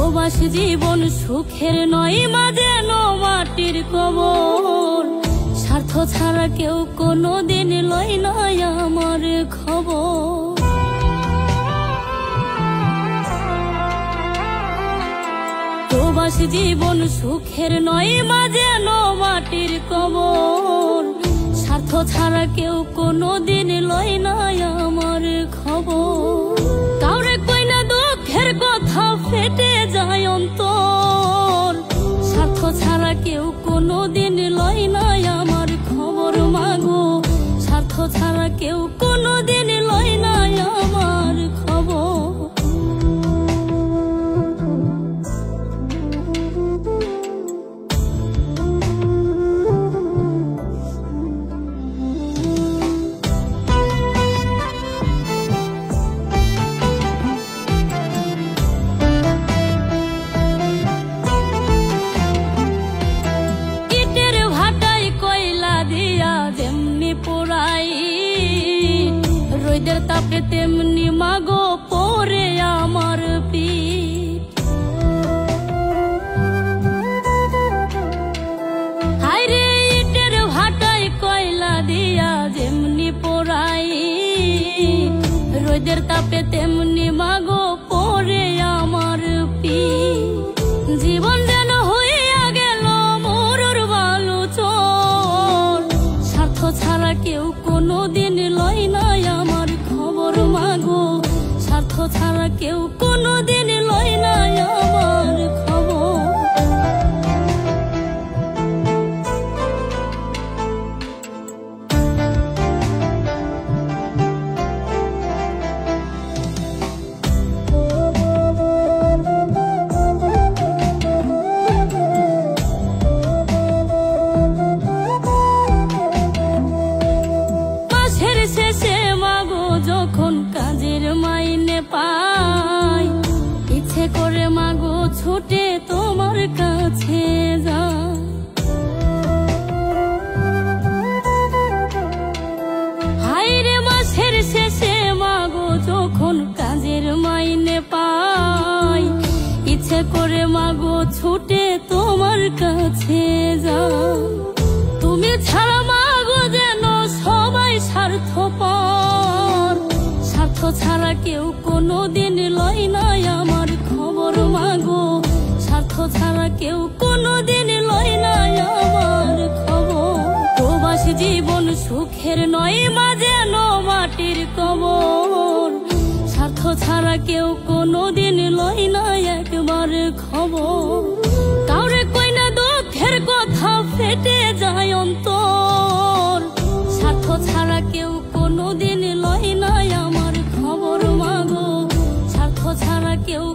প্রবাসী জীবন সুখের নয়, মাঝে মাটির কবর। স্বার্থ ছাড়া কেউ কোনোদিন লয় না আমার খবর। প্রবাসী জীবন সুখের নয়, মাঝে মাটির কবর। স্বার্থ ছাড়া কেউ কোনোদিন লয় না আমার খবর। কাউরে কই না দুঃখের কথা, ফেটে যায় অন্তর। স্বার্থ ছাড়া কেউ কোনোদিন লয় না আমার খবর মাগো। স্বার্থ ছাড়া কেউ কোনোদিন লয় না আমার খবর। রোদের তাপে তেমনি মাগো পরে আমার পিঠ। হায়রে ইটের ভাটায় কয়লা দিয়া যেমনি পোড়াই, রোদের তাপে তেমনি মাগো পরে আমার পিঠ। জীবন যেন হইয়া গেল মরুর বালু চর। স্বার্থ ছাড়া কেউ কোনোদিন লয় না আমার খবর মাগো। স্বার্থ ছাড়া কেউ কোনোদিন লয় না আমার খবর। যখন কাজের মাইনে পাই, ইচ্ছে করে মাগো ছুটে তোমার কাছে যাই। হায়রে মাসের শেষে মাগো যখন কাজের মাইনে পাই, ইচ্ছে করে মাগো ছুটে তোমার কাছে যাই। তুমি ছাড়া মাগো যেন সবাই স্বার্থপর। স্বার্থ ছাড়া কেউ কোনোদিন লয় না আমার খবর মাগো। স্বার্থ ছাড়া কেউ কোনোদিন লয় না আমার খবর। প্রবাসী জীবন সুখের নয়, মাঝে মাটির কবর। স্বার্থ ছাড়া কেউ কোনোদিন লয় না একবার খবর। কাউরে কই না দুঃখের কথা, ফেটে যায় অন্তর। স্বার্থ ছাড়া কেউ কোনোদিন লয় না আমার খবর মাগো। স্বার্থ ছাড়া কেউ